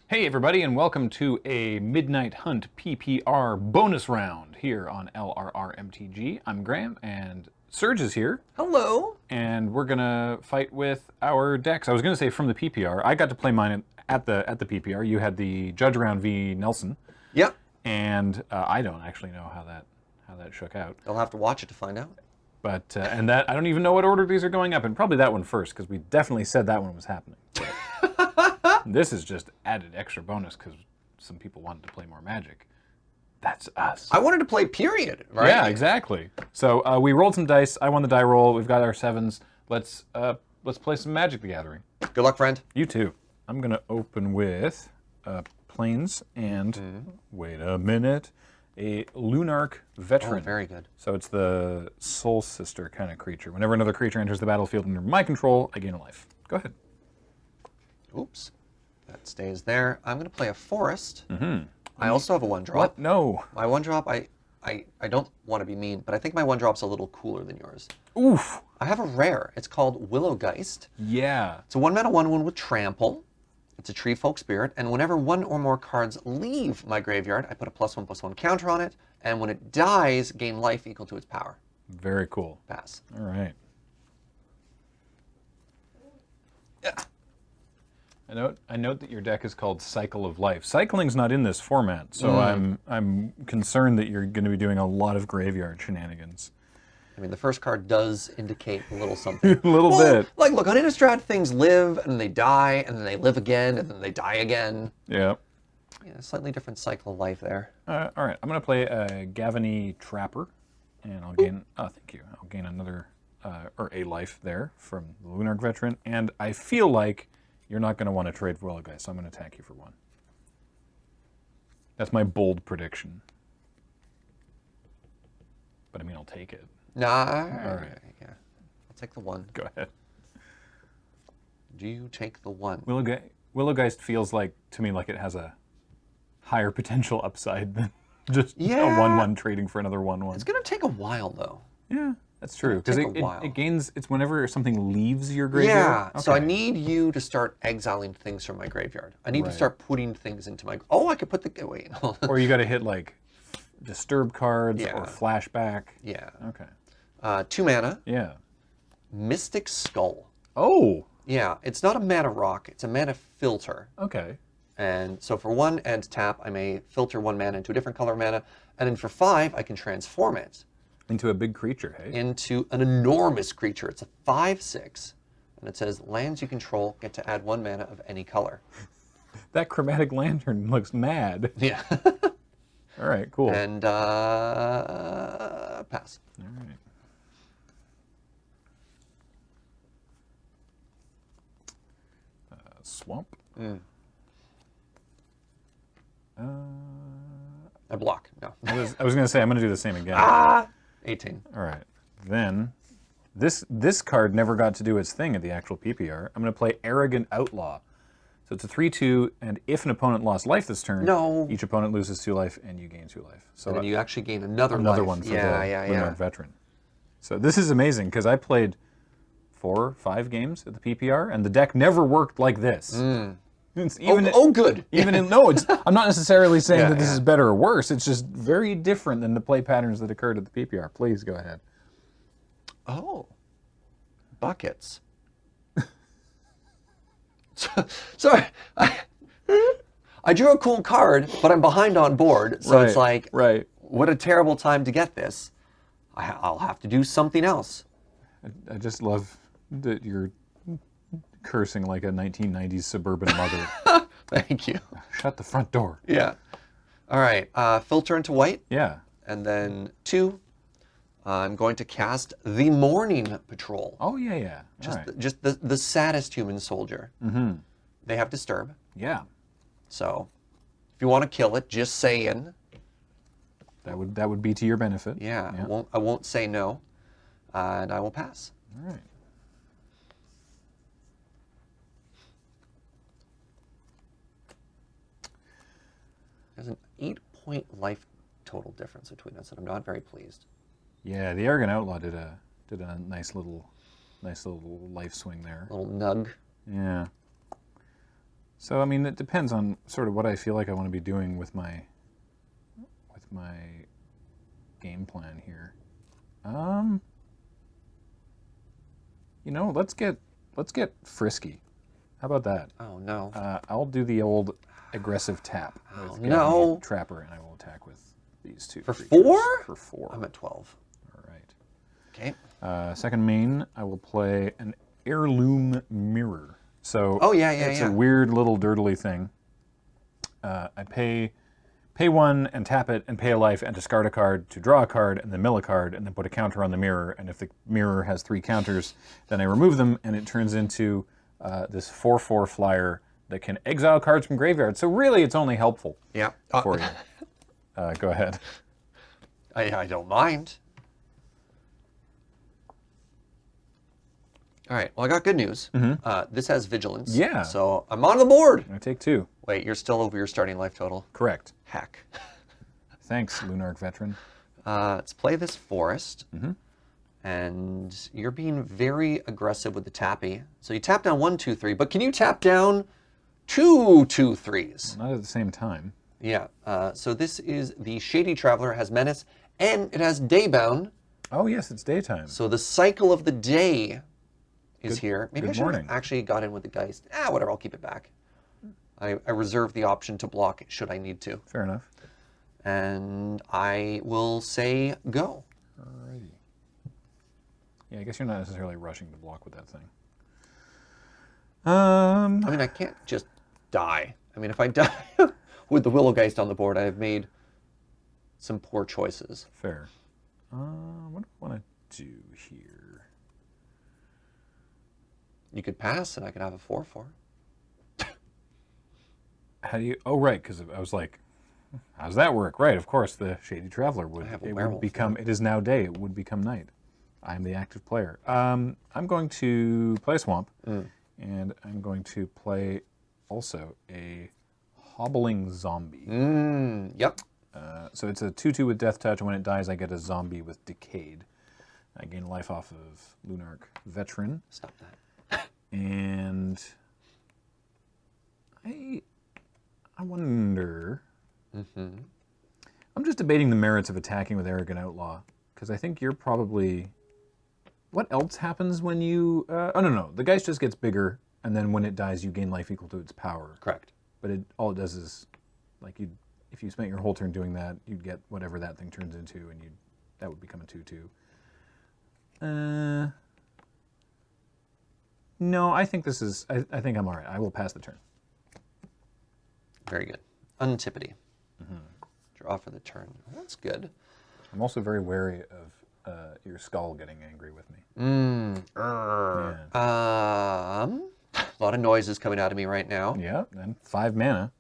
Hey everybody, and welcome to a Midnight Hunt PPR bonus round here on LRRMTG. I'm Graham, and Serge is here, Hello. and we're gonna fight with our decks. I was gonna say from the PPR. I got to play mine at the PPR. You had the Judge Round v Nelson, Yep. and I don't actually know how that shook out. You'll have to watch it to find out. But and that I don't even know what order these are going up in. Probably that one first, because we definitely said that one was happening. This is just added extra bonus because some people wanted to play more Magic. That's us. I wanted to play period, right? Yeah, exactly. So we rolled some dice. I won the die roll. We've got our sevens. Let's play some Magic the Gathering. Good luck, friend. You too. I'm gonna open with Plains and wait a minute, a Lunarch Veteran. Oh, very good. So it's the Soul Sister kind of creature. Whenever another creature enters the battlefield under my control, I gain a life. Go ahead. Oops. That stays there. I'm going to play a forest. I also have a 1-drop. What? No. My 1-drop, I don't want to be mean, but I think my 1-drop's a little cooler than yours. Oof. I have a rare. It's called Willowgeist. Yeah. It's a 1-mana 1/1 with trample. It's a tree folk spirit, and whenever one or more cards leave my graveyard, I put a +1/+1 counter on it, and when it dies, gain life equal to its power. Very cool. Pass. All right. Yeah. I note that your deck is called Cycle of Life. Cycling's not in this format, so I'm concerned that you're going to be doing a lot of graveyard shenanigans. I mean, the first card does indicate a little something. A little bit. Like, look, on Innistrad, things live, and then they die, and then they live again, and then they die again. Yeah. Yeah, slightly different cycle of life there. All right. I'm going to play a Gavany Trapper, and I'll gain. Oh, thank you. I'll gain another or a life there from the Lunarch Veteran, and I feel like you're not going to want to trade for Willowgeist, so I'm going to attack you for 1. That's my bold prediction. But I mean, I'll take it. Nah. All right. Yeah. I'll take the 1. Go ahead. Do you take the 1? Willowgeist feels like to me like it has a higher potential upside than just a Yeah. 1/1 trading for another 1/1. It's going to take a while, though. Yeah, that's true. Because take a while. it gains. It's whenever something leaves your graveyard. Yeah. Okay. So I need you to start exiling things from my graveyard. I need to start putting things into my... Oh, I could put the... Wait. Or you got to hit like disturb cards Yeah. or flashback. Yeah. Okay. 2 mana. Yeah. Mystic Skull. Oh. Yeah. It's not a mana rock. It's a mana filter. Okay. And so for 1 and tap, I may filter 1 mana into a different color mana. And then for 5, I can transform it Into a big creature, hey? into an enormous creature. It's a 5/6. And it says, lands you control get to add 1 mana of any color. That chromatic lantern looks mad. Yeah. All right, cool. And pass. All right. Swamp. I block. No. I was going to say I'm going to do the same again. 18. All right. Then this card never got to do its thing at the actual PPR. I'm going to play Arrogant Outlaw. So it's a 3/2, and if an opponent lost life this turn, each opponent loses 2 life, and you gain 2 life. So And then you actually gain another another life. one for yeah, the yeah, Lunarch Veteran. So this is amazing, because I played 4 or 5 games at the PPR, and the deck never worked like this. It's even, Good. Even in, no, I'm not necessarily saying Yeah, that this yeah. is better or worse. It's just very different than the play patterns that occurred at the PPR. Please go ahead. Oh. Buckets. Sorry. I drew a cool card, but I'm behind on board. So it's like, what a terrible time to get this. I'll have to do something else. I just love that you're cursing like a 1990s suburban mother. Thank you. Shut the front door. Yeah. All right. Filter into white. Yeah. And then 2. I'm going to cast the Morning Patrol. Oh, yeah, yeah. Just the saddest human soldier. They have Disturb. Yeah. So if you want to kill it, just saying. That would be to your benefit. Yeah. I won't say no. And I will pass. All right. There's an 8-point life total difference between us, and I'm not very pleased. Yeah, the Arrogant Outlaw did a nice little life swing there. A little nug. Yeah. So I mean, it depends on sort of what I feel like I want to be doing with my game plan here. You know, let's get frisky. How about that? Oh no. I'll do the old aggressive tap with no. Trapper, and I will attack with these two. For creatures. 4? For 4. I'm at 12. All right. Okay. Second main, I will play an heirloom mirror. So it's a weird little dirtly thing. I pay 1 and tap it and pay a life and discard a card to draw a card and then mill a card and then put a counter on the mirror. And if the mirror has 3 counters, then I remove them and it turns into this 4/4 flyer that can exile cards from graveyard. So really, it's only helpful for you. Go ahead. I don't mind. All right. Well, I got good news. This has vigilance. Yeah. So I'm on the board. I take 2. Wait, you're still over your starting life total. Correct. Heck. Thanks, Lunark Veteran. Let's play this forest. And you're being very aggressive with the tappy. So you tap down 1, 2, 3, but can you tap down 2, 2, 3s? Not at the same time. Yeah. So this is the Shady Traveler, has Menace, and it has Daybound. Oh yes, it's daytime. So the cycle of the day is here. Maybe I should morning. have actually got in with the Geist. Whatever, I'll keep it back. I reserve the option to block should I need to. Fair enough. And I will say go. Alrighty. Yeah, I guess you're not necessarily rushing to block with that thing. I mean, I can't just die. I mean, if I die with the Willow Geist on the board, I have made some poor choices. Fair. What do I want to do here? You could pass, and I could have a 4/4. How do you? Oh, right, because I was like, how does that work? Right, of course, the Shady Traveler would. It would become. It is now day. It would become night. I'm the active player. I'm going to play Swamp, and I'm going to play also a Hobbling Zombie. Yep. So it's a 2/2 with Death Touch. When it dies, I get a zombie with Decayed. I gain life off of Lunark Veteran. Stop that. And I wonder. I'm just debating the merits of attacking with Arrogant Outlaw, because I think you're probably. What else happens when you? Oh no, the Geist just gets bigger, and then when it dies, you gain life equal to its power. Correct. But all it does is, like if you spent your whole turn doing that, you'd get whatever that thing turns into, and that would become a 2/2. No, I think this is. I think I'm all right. I will pass the turn. Very good. Untippity. Draw for the turn. That's good. I'm also very wary of your skull getting angry with me. Yeah. A lot of noises coming out of me right now. Yeah, and 5 mana.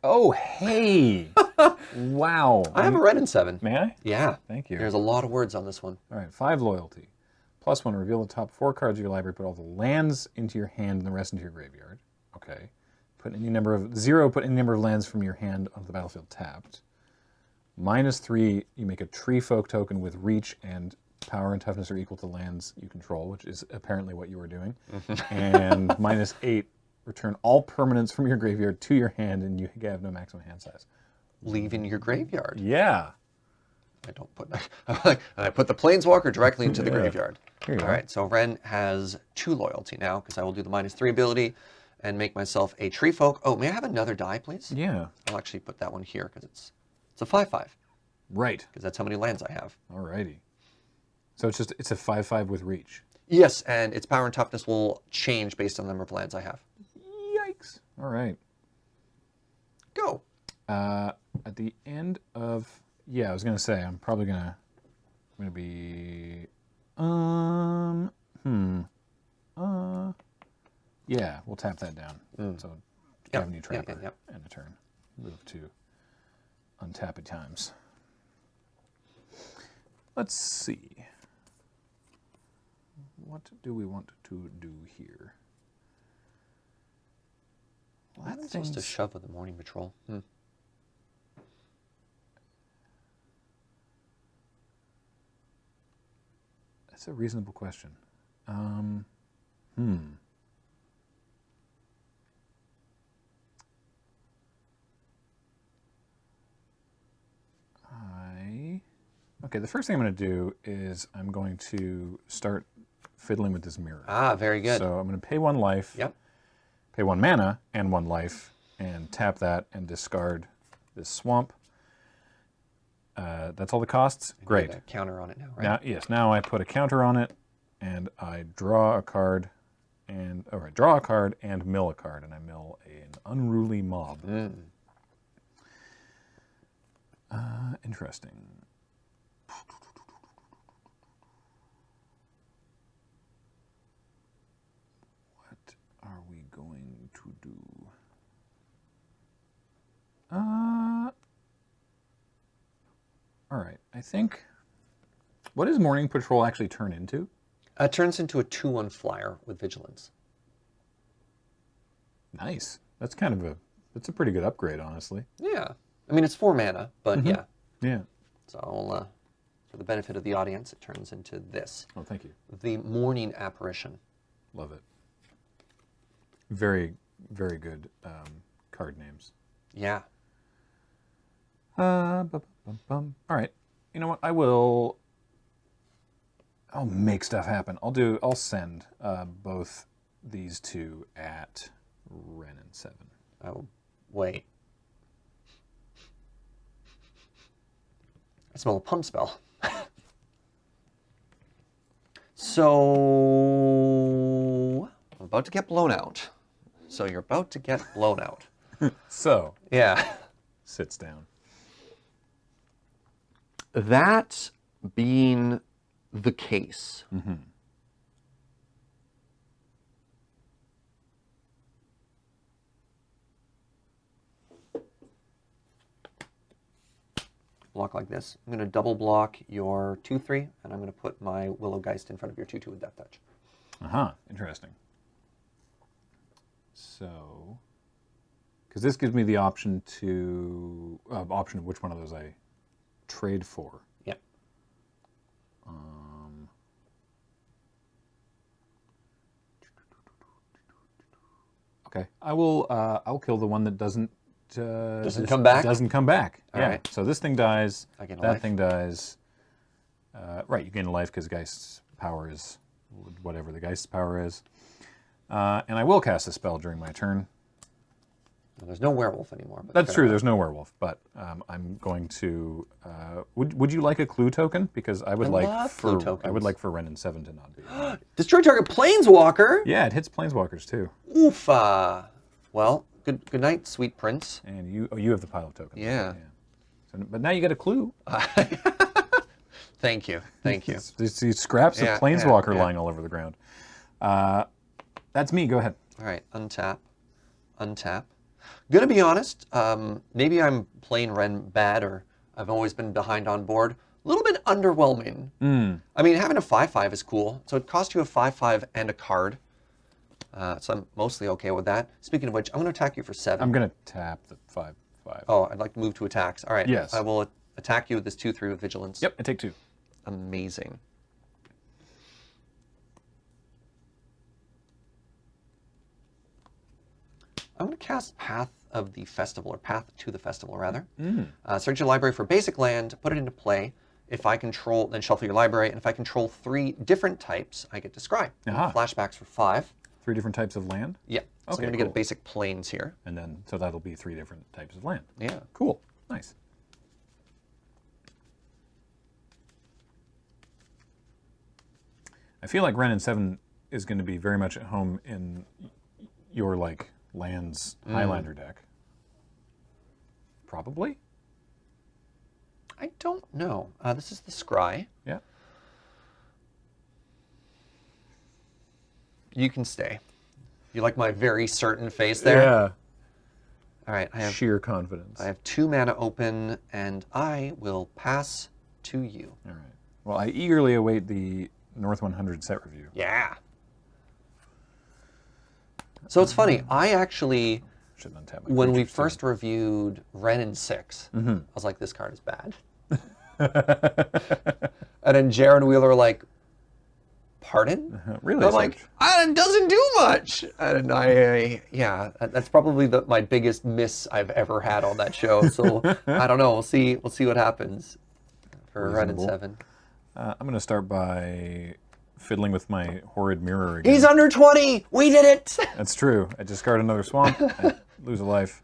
Oh, hey! Wow. I have a red and 7. May I? Yeah. Thank you. There's a lot of words on this one. All right, 5 loyalty. +1, reveal the top 4 cards of your library, put all the lands into your hand and the rest into your graveyard. Okay. Put any number of 0, put any number of lands from your hand onto the battlefield tapped. -3, you make a tree folk token with reach and power and toughness are equal to lands you control, which is apparently what you were doing. And -8, return all permanents from your graveyard to your hand and you have no maximum hand size. Leaving your graveyard. Yeah. I don't put. I put the Planeswalker directly into the graveyard. Here you All go. right, so Ren has 2 loyalty now because I will do the -3 ability and make myself a tree folk. Oh, may I have another die, please? Yeah. I'll actually put that one here because it's a 5/5 Right. because that's how many lands I have. Alrighty. So it's a 5/5 with reach. Yes, and its power and toughness will change based on the number of lands I have. Yikes. All right. Go. At the end of I was gonna say I'm gonna be yeah, we'll tap that down. So Avenue Trapper and a turn. Move to untapped times. Let's see. What do we want to do here? Well, I'm supposed to shove with the morning patrol. That's a reasonable question. Okay, the first thing I'm going to do is I'm going to start fiddling with this mirror. Ah, very good. So I'm going to pay 1 life, Yep. pay 1 mana and 1 life, and tap that and discard this swamp. That's all the costs? Great. Put a counter on it now, right? Now, yes, now I put a counter on it, and I draw a card, I draw a card and mill a card, and I mill an unruly mob. Interesting. What are we going to do? All right, I think... What does Morning Patrol actually turn into? It turns into a 2/1 flyer with vigilance. Nice. That's kind of that's a pretty good upgrade, honestly. Yeah. I mean, it's 4 mana, but yeah. Yeah. So I'll, for the benefit of the audience, it turns into this. Oh, thank you. The Morning Apparition. Love it. Very, very good card names. Yeah. All right. You know what? I'll make stuff happen. I'll send both these two at Ren and 7. Oh, wait. I smell a pump spell. So, I'm about to get blown out. So you're about to get blown out. So, Yeah. sits down. That being the case, block like this. I'm going to double block your 2/3, and I'm going to put my Willow Geist in front of your 2/2 with Death Touch. Interesting. So, because this gives me the option to option of which one of those I trade for. Yep. Okay, I'll kill the one that doesn't come back? Doesn't come back. All yeah. right. So this thing dies. I gain a that life. thing dies. Right, you gain a life because Geist's power is whatever the Geist's power is. And I will cast a spell during my turn. Well, there's no werewolf anymore. But That's true. There's no werewolf, but I'm going to. Would you like a clue token? Because I would love clue tokens. I would like for Ren and 7 to not be. Destroy target planeswalker. Yeah, it hits planeswalkers too. Oofa. Well, good night, sweet prince. And you have the pile of tokens. Yeah. So, but now you get a clue. Thank you. These scraps of planeswalker lying all over the ground. That's me. Go ahead. All right, untap. Gonna be honest, maybe I'm playing Ren bad, or I've always been behind on board. A little bit underwhelming. I mean, having a 5/5 is cool. So it costs you a 5/5 and a card. So I'm mostly okay with that. Speaking of which, I'm going to attack you for 7. I'm going to tap the 5/5. Oh, I'd like to move to attacks. All right. Yes. I will attack you with this 2/3 with vigilance. Yep, I take 2. Amazing. I'm going to cast Path of the Festival, or Path to the Festival, rather. Search your library for basic land, put it into play. If I control, then shuffle your library, and if I control 3 different types, I get to scry. Flashbacks for 5. 3 different types of land? Yeah. So I'm going to get basic plains here. And then, so that'll be 3 different types of land. Yeah. Cool. Nice. I feel like Ren and 7 is going to be very much at home in your, like, lands Highlander deck. Probably? I don't know. This is the scry. Yeah. You can stay. You like my very certain face there? Yeah. All right. I have sheer confidence. I have 2 mana open, and I will pass to you. All right. Well, I eagerly await the North 100 set review. Yeah. So it's funny. I actually, when we first reviewed Ren and 6, I was like, this card is bad. And then Jared and Wheeler were like, pardon? Really? I'm like, it doesn't do much. And yeah, that's probably my biggest miss I've ever had on that show. So I don't know. We'll see what happens. For a red and reasonable. 7. I'm going to start by fiddling with my horrid mirror again. He's under 20! We did it! That's true. I discard another swamp, I lose a life,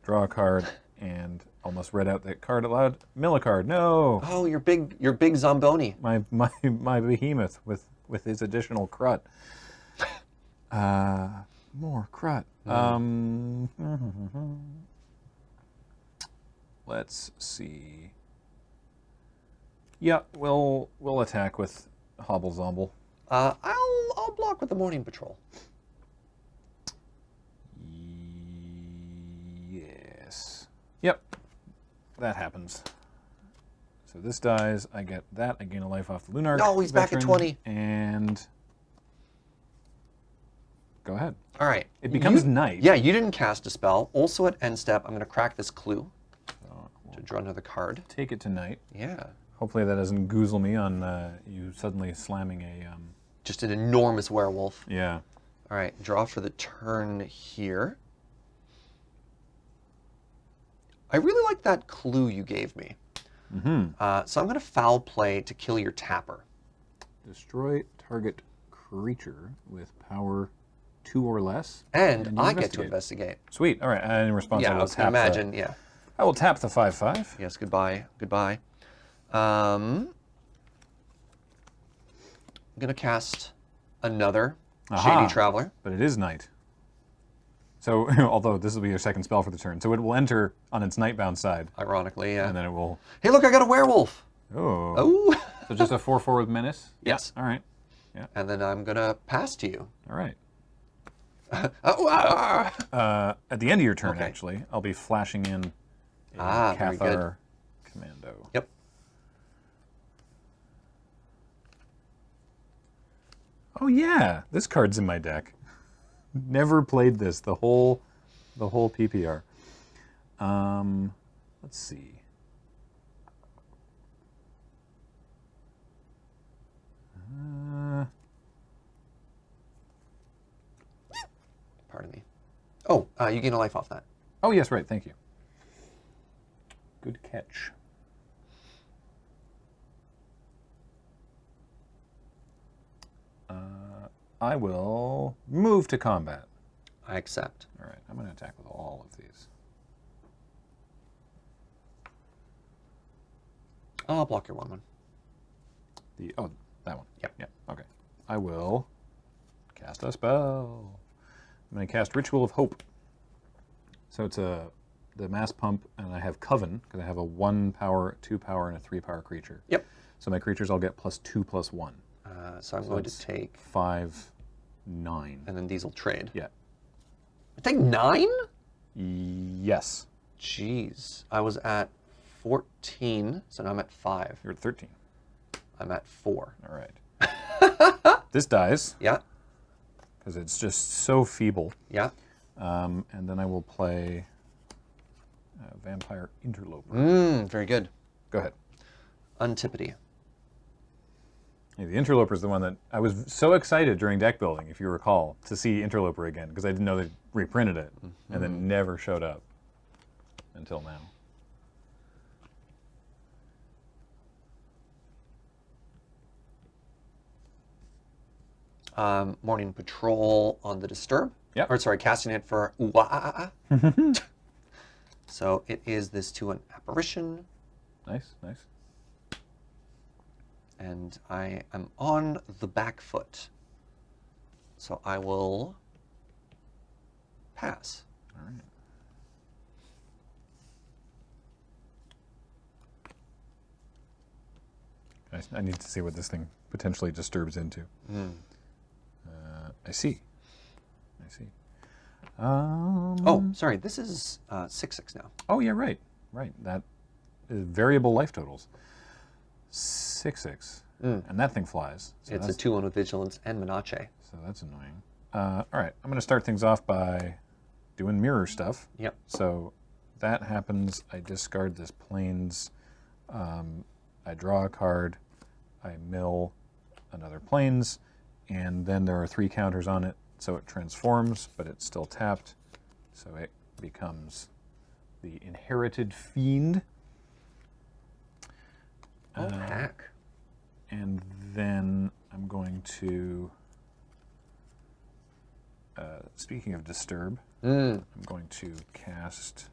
draw a card, and almost read out that card aloud. Mill a card. No! Oh, your big Zomboni. My behemoth with his additional crut. More crut. Let's see. Yeah, we'll attack with Hobble Zomble. I'll block with the Morning Patrol. Yes. Yep. That happens. So this dies. I get that. I gain a life off the Lunar. No, he's back at 20. And go ahead. All right. It becomes night. Yeah, you didn't cast a spell. Also at end step, I'm going to crack this clue to draw another card. Take it to night. Yeah. Hopefully that doesn't goozle me on you suddenly slamming a... Just an enormous werewolf. Yeah. All right, draw for the turn here. I really like that clue you gave me. So I'm going to foul play to kill your tapper. Destroy target creature with power 2 or less. And you I get to investigate. Sweet. All right. And in response, Yeah, I I will was going to tap imagine, yeah. I will tap the 5/5. Yes, goodbye. Goodbye. I'm going to cast another Aha. Shady Traveler. But it is night. So, although this will be your second spell for the turn. So it will enter on its nightbound side. Ironically, yeah. And then it will... Hey, look, I got a werewolf. Oh. Oh. So just a 4/4 with menace? Yes. All right. And then I'm going to pass to you. All right. Oh, At the end of your turn, Okay. actually, I'll be flashing in a very good. Cathar Commando. Yep. Oh yeah, this card's in my deck. Never played this the whole PPR. Let's see. Pardon me. Oh, you gain a life off that. Oh yes, right. Thank you. Good catch. I will move to combat. I accept. All right, I'm going to attack with all of these. I'll block your 1/1. That one. Yep. Yeah. Okay. I will cast a spell. I'm going to cast Ritual of Hope. So it's the mass pump, and I have Coven because I have a 1 power, 2 power, and a 3 power creature. Yep. So my creatures all get +2/+1. So I'm going to take 5, 9. and then these will trade. Yeah. I take 9? Yes. Jeez. I was at 14, so now I'm at 5. You're at 13. I'm at 4. All right. This dies Yeah. because it's just so feeble. Yeah. And then I will play Vampire Interloper. Very good. Go ahead. Antipody. Yeah, the Interloper is the one that I was so excited during deck building, if you recall, to see Interloper again, because I didn't know they reprinted it, and then never showed up until now. Morning Patrol on the Disturb. Yep. Or sorry, casting it for So it is this to an apparition. Nice, nice. And I am on the back foot. So I will pass. All right. I need to see what this thing potentially disturbs into. I see. I see. Oh, sorry. This is 6/6 now. Oh, yeah, right. Right. That is variable life totals. 6/6. And that thing flies. So It's a 2/1 with Vigilance and Menace. So that's annoying. All right. I'm going to start things off by doing mirror stuff. Yep. So that happens. I discard this planes. I draw a card. I mill another planes. And then there are 3 counters on it. So it transforms, but it's still tapped. So it becomes the Inherited Fiend. Oh, pack. And then I'm going to, speaking of disturb, I'm going to cast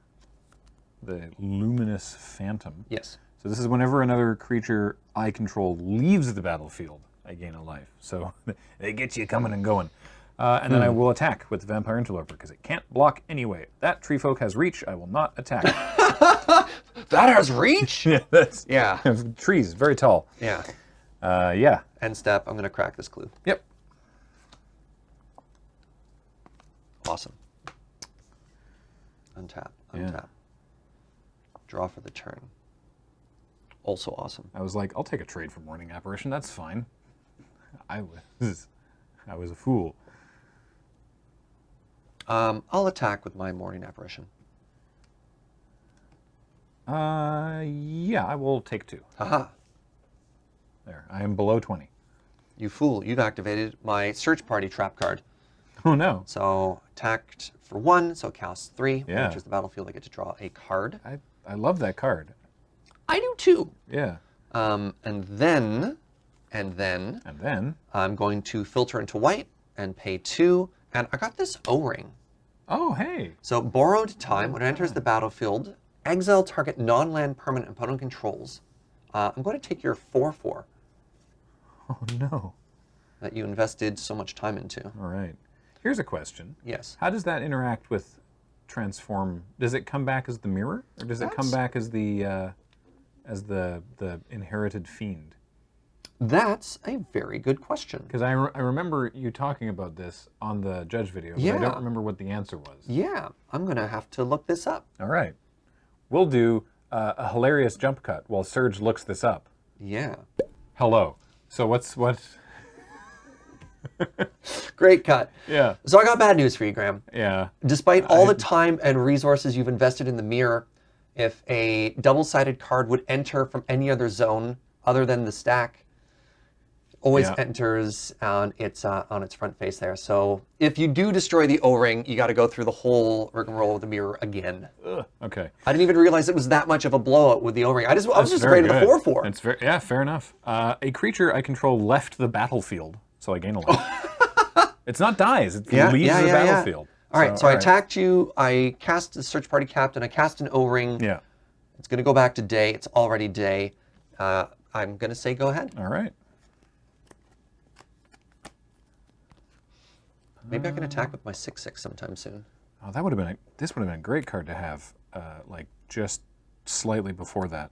the Luminous Phantom. Yes. So this is whenever another creature I control leaves the battlefield, I gain a life. So they get you coming and going. And then I will attack with the Vampire Interloper because it can't block anyway. That tree folk has reach. I will not attack. That has reach? Yeah, that's trees, very tall. Yeah. Yeah. End step, I'm going to crack this clue. Yep. Awesome. Untap, untap. Draw for the turn. Also awesome. I was like, I'll take a trade for Morning Apparition. That's fine. I was a fool. I'll attack with my Morning Apparition. Yeah, I will take 2. Haha. There, I am below 20. You fool, you've activated my Search Party trap card. Oh no. So attacked for 1, so it costs 3. When it Yeah. enters the battlefield, I get to draw a card. I love that card. I do too. Yeah. And then I'm going to filter into white and pay 2. And I got this O-ring. Oh, hey. So borrowed time, when it enters the battlefield, exile target non-land permanent opponent controls. I'm going to take your 4/4 Oh no. that you invested so much time into. All right. Here's a question. Yes. How does that interact with transform? Does it come back as the mirror, or does it come back as the inherited fiend? That's a very good question. Because I remember you talking about this on the Judge video, but I don't remember what the answer was. Yeah, I'm going to have to look this up. All right. We'll do a hilarious jump cut while Serge looks this up. Yeah. Hello. So what? Great cut. Yeah. So I got bad news for you, Graham. Yeah. Despite all the time and resources you've invested in the mirror, if a double-sided card would enter from any other zone other than the stack, always enters on its front face there. So if you do destroy the O-ring, you got to go through the whole rigmarole with the mirror again. Ugh, okay. I didn't even realize it was that much of a blowout with the O-ring. I was just afraid of the 4/4. It's very, yeah, fair enough. A creature I control left the battlefield, so I gain a life. It's not dies; it leaves the battlefield. All right, so I attacked you. I cast the Search Party Captain. I cast an O-ring. Yeah. It's going to go back to day. It's already day. I'm going to say go ahead. All right. Maybe I can attack with my 6/6 sometime soon. Oh, that would have been this would have been a great card to have, like just slightly before that.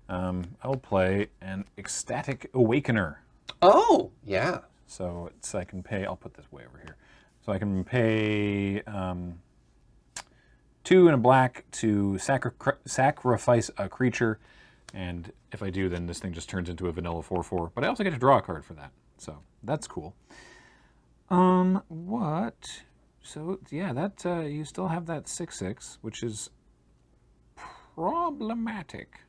I'll play an Ecstatic Awakener. Oh, yeah. So I can pay. I'll put this way over here. So I can pay 2 and a black to sacrifice a creature, and if I do, then this thing just turns into a vanilla 4/4. But I also get to draw a card for that, so that's cool. What? So yeah, that you still have that 6/6, which is problematic.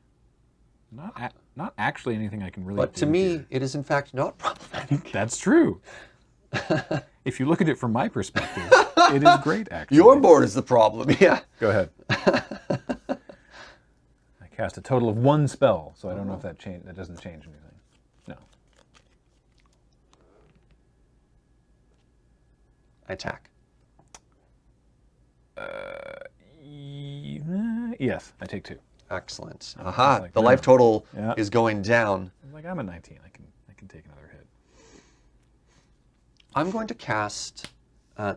Not actually anything I can really. But do to me, here. it is in fact not problematic. That's true. If you look at it from my perspective, it is great, actually. Your board is the problem, yeah. Go ahead. I cast a total of 1 spell, so I don't know if that doesn't change anything. No. I attack. Yes, I take 2. Excellent. Aha, like, the life total is going down. Like, I'm at 19. I can take another hit. I'm going to cast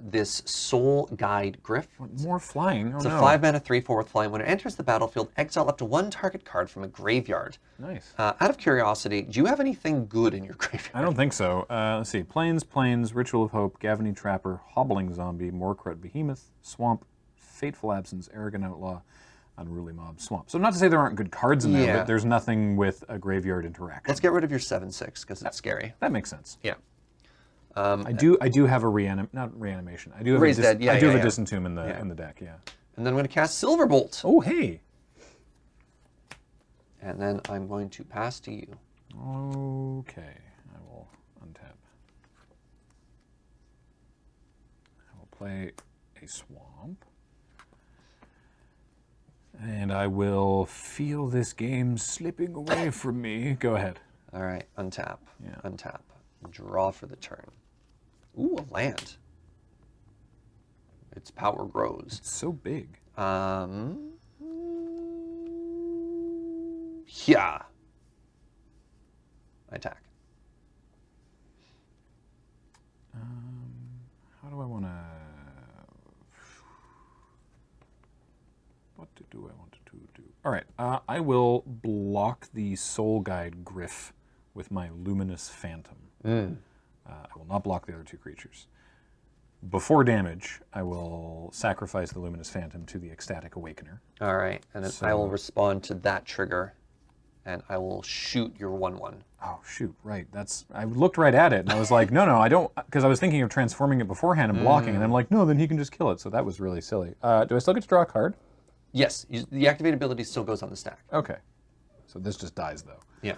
this Soul Guide Gryph. More flying? Oh, It's a no. 5-mana 3/4 with flying. When it enters the battlefield, exile up to 1 target card from a graveyard. Nice. Out of curiosity, do you have anything good in your graveyard? I don't think so. Let's see. Plains, Ritual of Hope, Gavany Trapper, Hobbling Zombie, Morkrut Behemoth, Swamp, Fateful Absence, Arrogant Outlaw, Unruly Mob, Swamp. So not to say there aren't good cards in there, but there's nothing with a graveyard interaction. Let's get rid of your 7/6 because it's scary. That makes sense. Yeah. I do have a not reanimation. I do have Raise Dead. I do have a Disentomb in the deck. Yeah. And then I'm going to cast Silverbolt. Oh hey. And then I'm going to pass to you. Okay. I will untap. I will play a Swamp. And I will feel this game slipping away from me. Go ahead. All right, untap. Yeah. Untap. Draw for the turn. Ooh, a land. Its power grows. It's so big. Yeah. I attack. How do I want to... What do I want to do? All right, I will block the Soul Guide Gryph with my Luminous Phantom. I will not block the other two creatures. Before damage, I will sacrifice the Luminous Phantom to the Ecstatic Awakener. All right, and then I will respond to that trigger, and I will shoot your 1/1. Oh, shoot, right. I looked right at it, and I was like, no, I don't, because I was thinking of transforming it beforehand and blocking, and I'm like, no, then he can just kill it, so that was really silly. Do I still get to draw a card? Yes, the activate ability still goes on the stack. Okay. So this just dies, though. Yeah.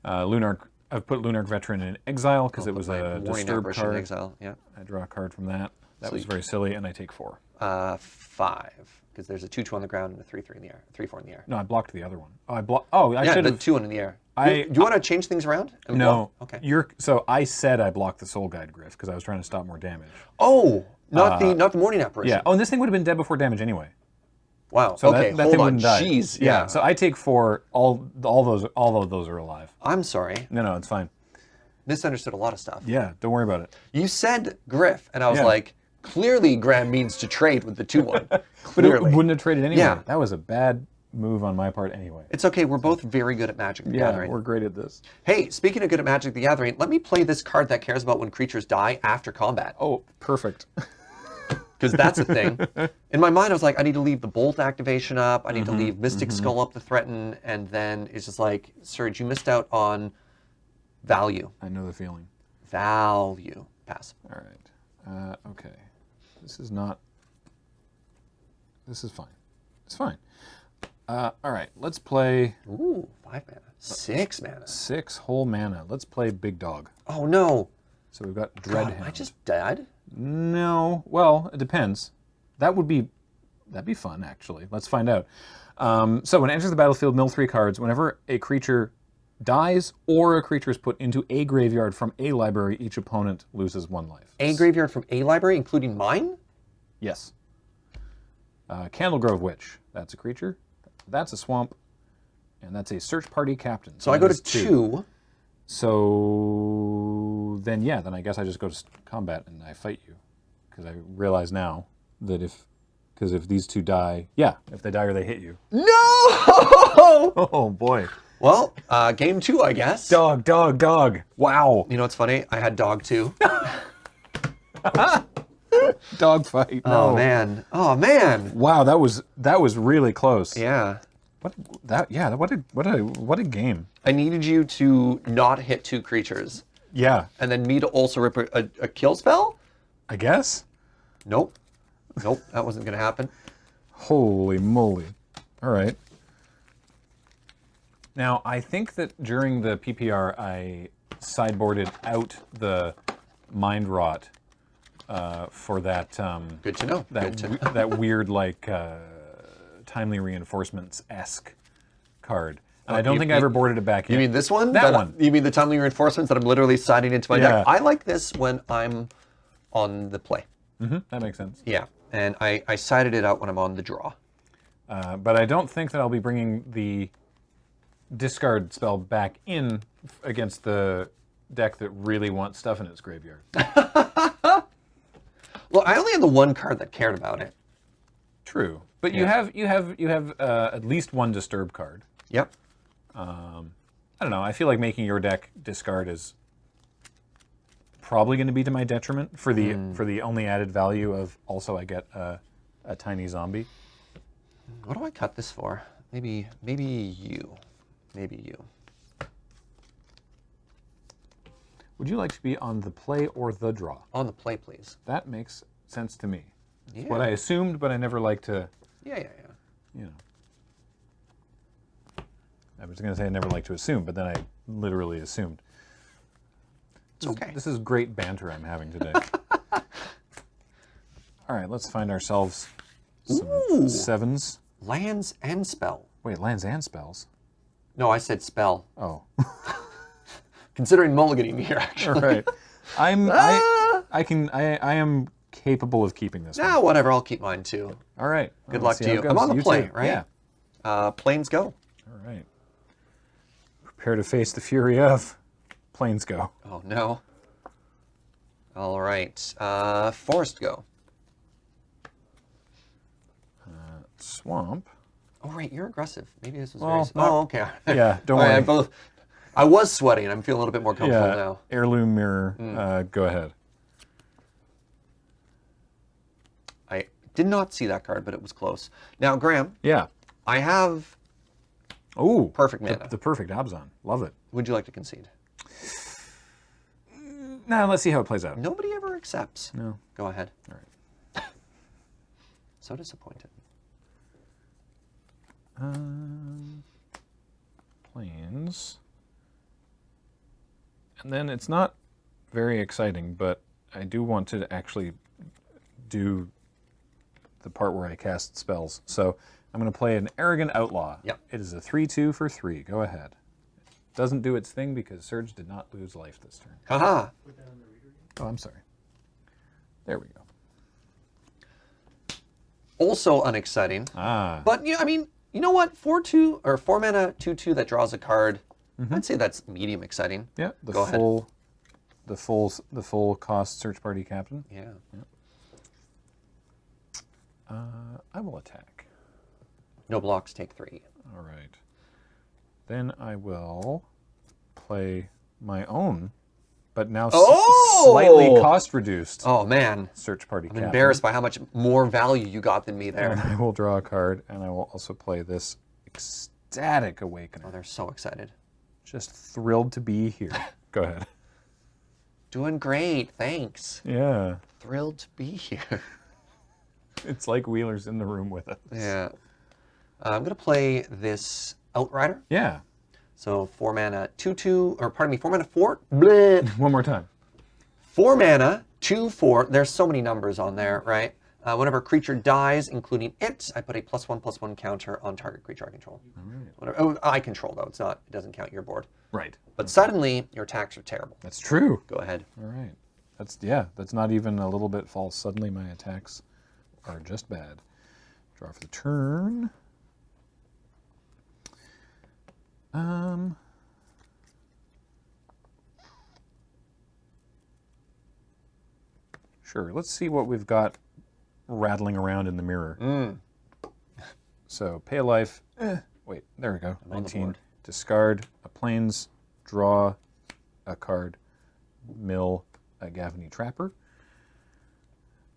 I've put Lunarch Veteran in exile because it was a Warning disturb apparition card. in exile. Yeah. I draw a card from that. That So was very silly, and I take 4. 5, because there's a 2/2 on the ground and a 3/3 in the air. 3/4 in the air. No, I blocked the other one. I Yeah, should the have. 2 in the air. I- Do you want to change things around? and No. block? Okay. So I said I blocked the Soul Guide Gryph because I was trying to stop more damage. Oh, not the morning apparition. Yeah. Oh, and this thing would have been dead before damage anyway. Wow. So okay. that Hold thing on. wouldn't die. Jeez. Yeah. So I take 4. All of those are alive. I'm sorry. No, it's fine. Misunderstood a lot of stuff. Yeah. Don't worry about it. You said Gryph, and I was Yeah. like, clearly Graham means to trade with the 2/1. But it Clearly. wouldn't have traded anyway. Yeah. That was a bad move on my part anyway. It's okay. We're both very good at Magic the Yeah, Gathering. we're great at this. Hey, speaking of good at Magic the Gathering, let me play this card that cares about when creatures die after combat. Oh, perfect. Because that's a thing. In my mind, I was like, I need to leave the Bolt activation up. I need to leave Mystic Skull up to threaten. And then it's just like, Serge, you missed out on value. I know the feeling. Value. Pass. All right. Okay. This is not... This is fine. It's fine. All right. Let's play Ooh, 5 mana. 6 mana. 6 whole mana. Let's play Big Dog. Oh, no. So we've got God, Dreadhound. I just died? No. Well, it depends. That'd be fun, actually. Let's find out. So when it enters the battlefield, mill 3 cards. Whenever a creature dies or a creature is put into a graveyard from a library, each opponent loses 1 life. A graveyard from a library, including mine? Yes. Candlegrove Witch. That's a creature. That's a swamp. And that's a search party captain. So I go that to is 2. So then, yeah, then I guess I just go to combat and I fight you. Because I realize now that if these 2 die, yeah, if they die or they hit you. No! Oh, boy. Well, game 2, I guess. Dog. Wow. You know what's funny? I had dog too. Dog fight. Oh No. man. Oh man. Wow, that was really close. Yeah. What a game. I needed you to not hit 2 creatures, Yeah, and then me to also rip a kill spell. I guess. Nope. Nope. That wasn't gonna happen. Holy moly. All right. Now, I think that during the PPR, I sideboarded out the Mind Rot for that Good to know. Good to know. that weird like Timely Reinforcements-esque card. And I don't think I ever boarded it back in. You mean this one? That one. You mean the timely reinforcements that I'm literally siding into my Yeah. deck? I like this when I'm on the play. Mm-hmm, that makes sense. Yeah. And I sided it out when I'm on the draw. But I don't think that I'll be bringing the discard spell back in against the deck that really wants stuff in its graveyard. Well, I only had the 1 card that cared about it. True, but you have at least 1 disturb card. Yep. I don't know. I feel like making your deck discard is probably going to be to my detriment for the only added value of also I get a tiny zombie. What do I cut this for? Maybe you. Maybe you. Would you like to be on the play or the draw? On the play, please. That makes sense to me. Yeah. What I assumed, but I never like to, Yeah. you know. I was going to say I never like to assume, but then I literally assumed. It's okay. This is great banter I'm having today. All right, let's find ourselves some Ooh. 7s. Lands and spell. Wait, lands and spells. No, I said spell. Oh. Considering mulliganing here, actually. All right. I am capable of keeping this one. Nah, whatever. I'll keep mine too. All right. Good Let's luck see to how you. it goes. I'm on the play, too. right? Yeah. Planes go. All right. Prepare to face the fury of planes go. Oh, no. All right. Forest go. Swamp. Oh, right. You're aggressive. Maybe this was Well, very... not- Oh, okay. Yeah, don't All worry. right, I was sweating. I'm feeling a little bit more comfortable Yeah, now. heirloom mirror. Go ahead. I did not see that card, but it was close. Now, Graham, Yeah. I have Oh, perfect mana. the perfect Abzan. Love it. Would you like to concede? Now let's see how it plays out. Nobody ever accepts. No. Go ahead. All right. So disappointed. Planes. And then it's not very exciting, but I do want to actually do the part where I cast spells. So I'm going to play an Arrogant Outlaw. Yep. It is a 3/2 for 3. Go ahead. Doesn't do its thing because Serge did not lose life this turn. Haha. Oh, I'm sorry. There we go. Also unexciting. Ah. But I mean, you know what? 4/2 or 4 mana 2/2 that draws a card. I'd say that's medium exciting. Yeah. The Go ahead. full cost search party captain. Yeah. I will attack. No blocks, take 3. All right. Then I will play my own, but now slightly cost reduced Oh man, search party I'm captain. embarrassed by how much more value you got than me And there. I will draw a card, and I will also play this Ecstatic Awakener. Oh, they're so excited. Just thrilled to be here. Go ahead. Doing great, thanks. Yeah. Thrilled to be here. It's like Wheeler's in the room with us. Yeah. I'm gonna play this Outrider. Yeah. So 4 mana 2/2, or pardon me, 4 mana 4. Bleh. One more time. 4 mana 2/4. There's so many numbers on there, right? Whenever a creature dies, including it, I put a +1/+1 counter on target creature I control. Whatever. Oh, I control though. It's not. It doesn't count your board. Right. But suddenly your attacks are terrible. That's true. Go ahead. All right. That's not even a little bit false. Suddenly my attacks are just bad. Draw for the turn. Sure, let's see what we've got rattling around in the mirror. So, pay a life. Wait, there we go. I'm on the 19. board. Discard a plains, draw a card, mill a Gavany Trapper.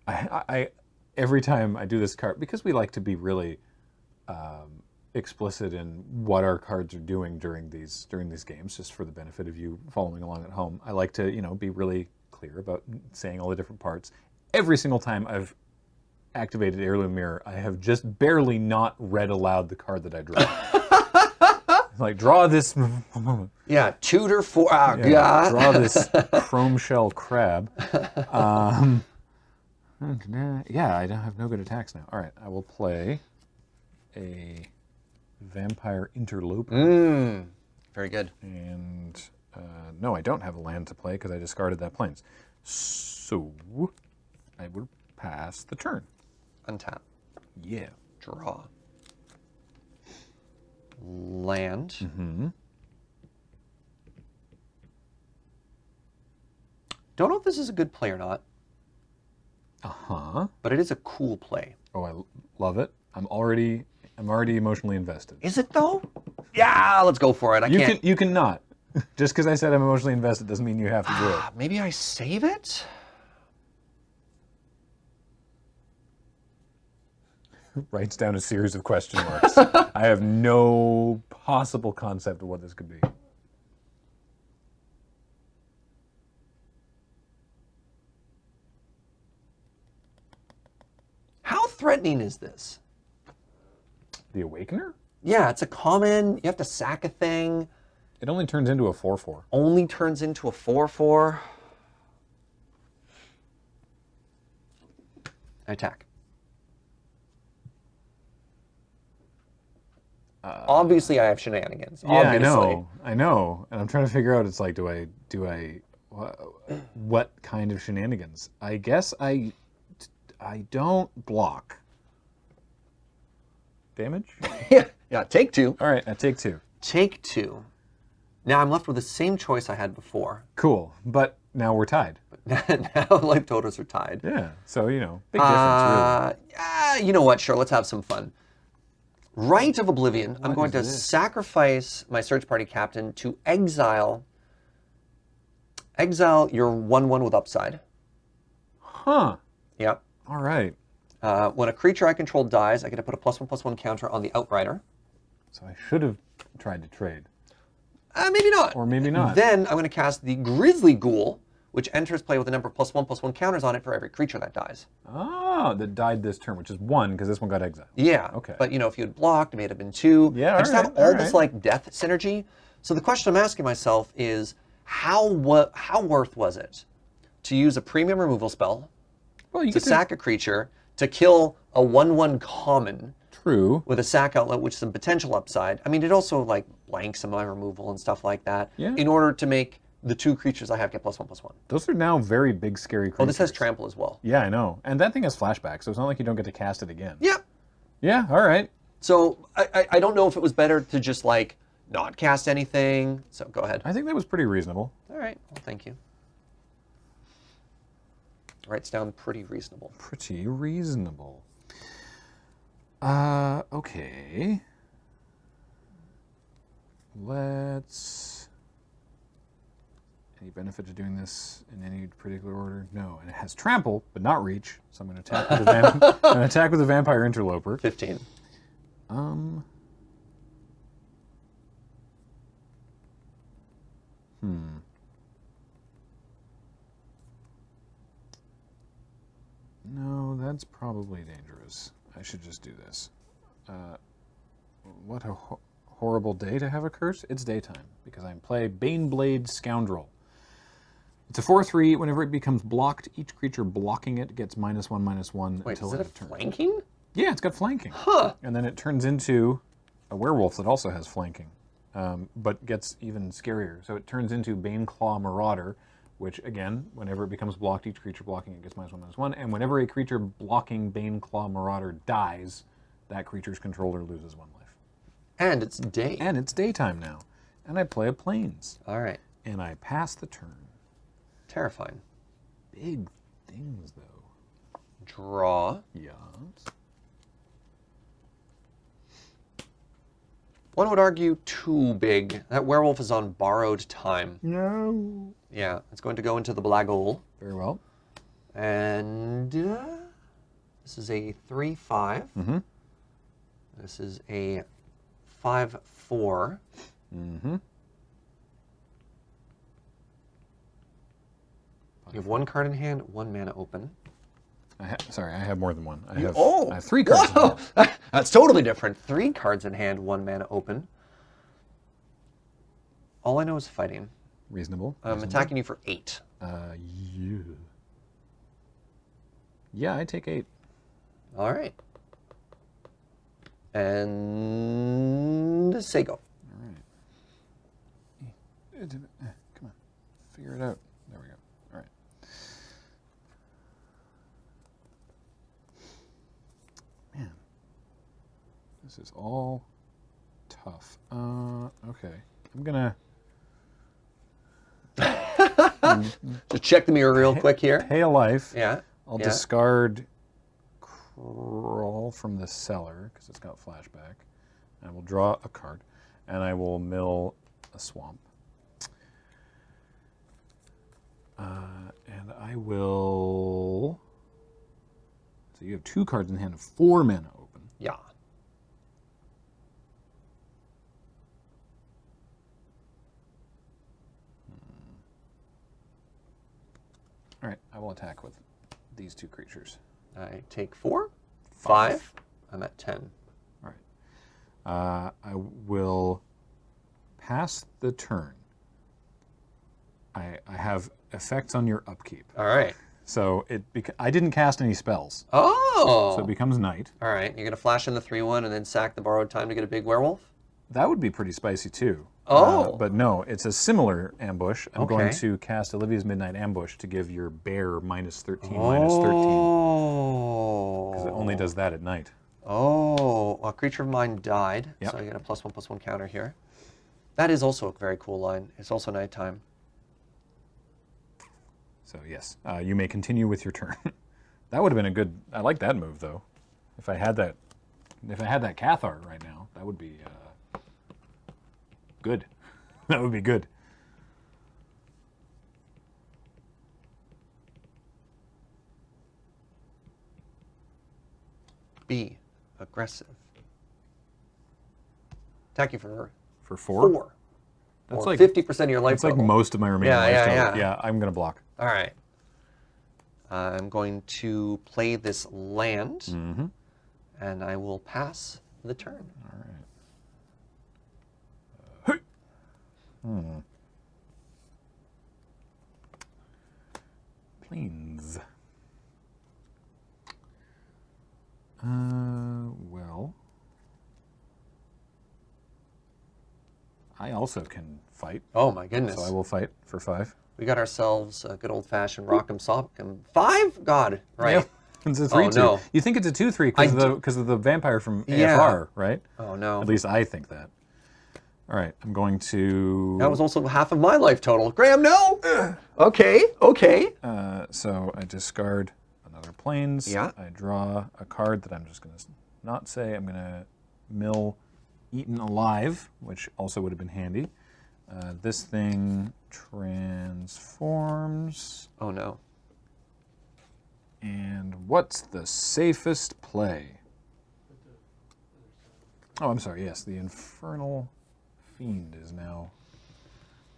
I every time I do this card, because we like to be really explicit in what our cards are doing during these games, just for the benefit of you following along at home. I like to be really clear about saying all the different parts. Every single time I've activated Heirloom Mirror, I have just barely not read aloud the card that I draw. Like, draw this. Yeah, tutor for. Oh, Yeah, God. draw this chrome shell crab. Yeah, I don't have no good attacks now. All right, I will play a vampire interloper. Very good. And no, I don't have a land to play because I discarded that plains. So I would pass the turn. Untap. Yeah. Draw. Land. Don't know if this is a good play or not, Uh-huh. but it is a cool play. Oh, I love it. I'm already emotionally invested. Is it though? Yeah, let's go for it. You can not. Just because I said I'm emotionally invested doesn't mean you have to do it. Maybe I save it? Writes down a series of question marks. I have no possible concept of what this could be. How threatening is this? The Awakener? Yeah, it's a common. You have to sack a thing. It only turns into a 4/4. Only turns into a 4/4. Attack. Obviously, I have shenanigans. Yeah, Obviously. I know, and I'm trying to figure out. It's like, what kind of shenanigans? I guess I don't block damage. Yeah, take 2. All right, I take 2. Take 2. Now I'm left with the same choice I had before. Cool, but now we're tied. Now life totals are tied. Yeah, so big difference, really. You know what? Sure, let's have some fun. Rite of Oblivion. I'm going to sacrifice my search party captain to exile your 1/1 with upside. Huh. Yep. All right. When a creature I control dies, I get to put a +1/+1 counter on the Outrider. So I should have tried to trade. Maybe not. Or maybe not. Then I'm going to cast the Grizzly Ghoul, which enters play with a number of +1/+1 counters on it for every creature that dies. Oh, that died this turn, which is 1 because this one got exiled. Yeah. Okay. But if you had blocked, it may have been 2. Yeah, I just have all this like death synergy. So the question I'm asking myself is, how worth was it to use a premium removal spell to sack a creature to kill a 1/1 common? True. With a sack outlet, which is some potential upside. I mean, it also like blanks some of my removal and stuff like that. Yeah. In order to make the 2 creatures I have get +1/+1. Those are now very big, scary creatures. Oh, this has trample as well. Yeah, I know. And that thing has flashback, so it's not like you don't get to cast it again. Yeah. Yeah, all right. So I don't know if it was better to just like not cast anything. So go ahead. I think that was pretty reasonable. All right. Well, thank you. Writes down pretty reasonable. Pretty reasonable. Okay. Let's... Any benefit to doing this in any particular order? No. And it has trample, but not reach. So I'm going to attack with a vampire interloper. 15. No, that's probably dangerous. I should just do this. What a horrible day to have a curse. It's daytime, because I play Baneblade Scoundrel. It's a 4/3. Whenever it becomes blocked, each creature blocking it gets -1/-1 Wait, until is end it of turn. flanking? Yeah, it's got flanking. Huh. And then it turns into a werewolf that also has flanking, but gets even scarier. So it turns into Baneclaw Marauder, which, again, whenever it becomes blocked, each creature blocking it gets -1/-1. And whenever a creature blocking Baneclaw Marauder dies, that creature's controller loses 1 life. And it's day. And it's daytime now. And I play a Plains. All right. And I pass the turn. Terrifying. Big things, though. Draw. Yes. One would argue too big. That werewolf is on borrowed time. No. Yeah, it's going to go into the black hole. Very well. And this is a 3/5. Mm-hmm. This is a 5/4. Mm-hmm. You have 1 card in hand, 1 mana open. Sorry, I have more than 1. I have 3 cards in Whoa! hand. That's totally different. 3 cards in hand, 1 mana open. All I know is fighting. Reasonable. I'm attacking you for 8. Yeah. Yeah, I take 8. All right. And Sego. All right. Come on. Figure it out. There we go. All right. Man. This is all tough. Okay. I'm going to Just check the mirror real quick here. pay a life. Yeah. I'll discard Crawl from the cellar because it's got flashback. I will draw a card, and I will mill a swamp. And I will. So you have 2 cards in hand, 4 mana open. Yeah. All right, I will attack with these 2 creatures. I take 4. 5. I'm at 10. All right. I will pass the turn. I have effects on your upkeep. All right. So I didn't cast any spells. Oh. So it becomes night. All right. You're going to flash in the 3/1 and then sack the borrowed time to get a big werewolf? That would be pretty spicy too. Oh. But no, it's a similar ambush. I'm going Okay. to cast Olivia's Midnight Ambush to give your bear -13, Oh. because it only does that at night. Oh, a creature of mine died, Yep. so I get a +1/+1 counter here. That is also a very cool line. It's also nighttime. So yes, you may continue with your turn. That would have been a good. I like that move though. If I had that Cathar right now, that would be good. That would be good. B, aggressive. Attack you for For 4? 4. That's or like 50% of your life That's like total. most of my remaining life Yeah, total. yeah. Yeah, I'm gonna block. All right. I'm going to play this land, Mm-hmm. and I will pass the turn. All right. Planes. Well, I also can fight, Oh my goodness. so I will fight for 5. We got ourselves a good old-fashioned rock'em sock'em. 5? God, right. Yeah. It's a 3/2. no. You think it's a 2/3 because of the vampire from Yeah. AFR, right? Oh no. At least I think that. All right, I'm going to. That was also half of my life total. Graham, no! Okay, okay. So I discard another planes. Yeah. I draw a card that I'm just going to not say. I'm going to mill Eaten Alive, which also would have been handy. This thing transforms. Oh no. And what's the safest play? Oh, I'm sorry. Yes, the Infernal Fiend is now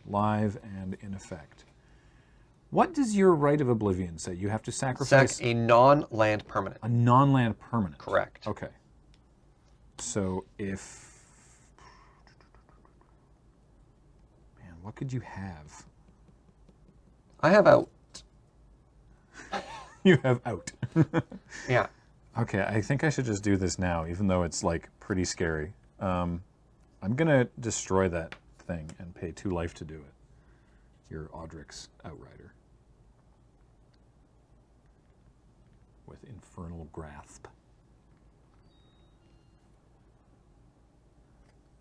live and in effect. What does your Rite of Oblivion say? You have to sacrifice A non-land permanent. a non-land permanent. Correct. Okay. So if... Man, what could you have? I have out. You have out. Yeah. Okay, I think I should just do this now, even though it's like pretty scary. I'm gonna destroy that thing and pay 2 life to do it. Your Audric's Outrider. With Infernal Grasp.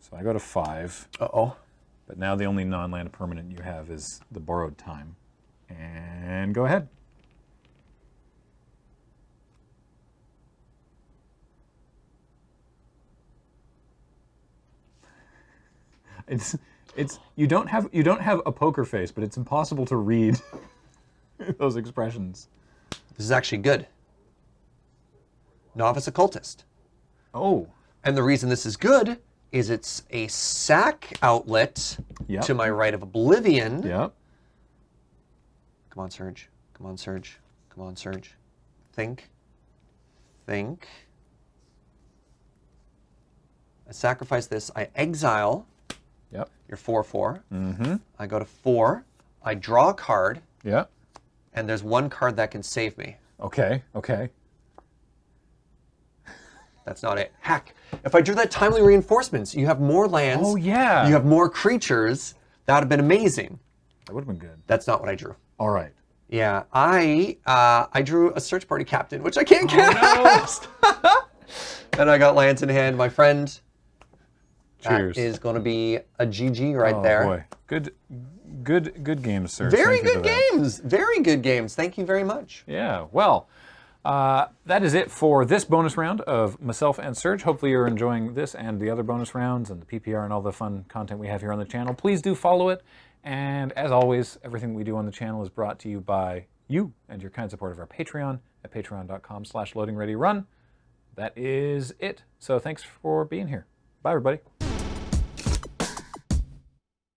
So I go to 5, Uh-oh. but now the only non-land permanent you have is the Borrowed Time. And go ahead. It's you don't have a poker face, but it's impossible to read those expressions. This is actually good. Novice Occultist. Oh, And the reason this is good is it's a sack outlet Yep. to my Rite of Oblivion. yeah. Come on, Serge. Come on, Serge. Come on, Serge. Think. Think. I sacrifice this. I exile Yep. your 4/4. Mm-hmm. I go to 4. I draw a card, Yeah. and there's one card that can save me. Okay. Okay. That's not it. Heck, if I drew that Timely Reinforcements, you have more lands. Oh yeah. You have more creatures. That would have been amazing. That would have been good. That's not what I drew. All right. Yeah, I drew a search party captain, which I can't cast. And I got lands in hand, my friend. Cheers. That is going to be a GG right Oh there. boy. Good games, sir. Very Thank you good for that. games. Very good games. Thank you very much. Yeah. Well, that is it for this bonus round of myself and Serge. Hopefully you're enjoying this and the other bonus rounds and the PPR and all the fun content we have here on the channel. Please do follow it. And as always, everything we do on the channel is brought to you by you and your kind support of our Patreon at patreon.com/loadingreadyrun. That is it. So thanks for being here. Bye, everybody.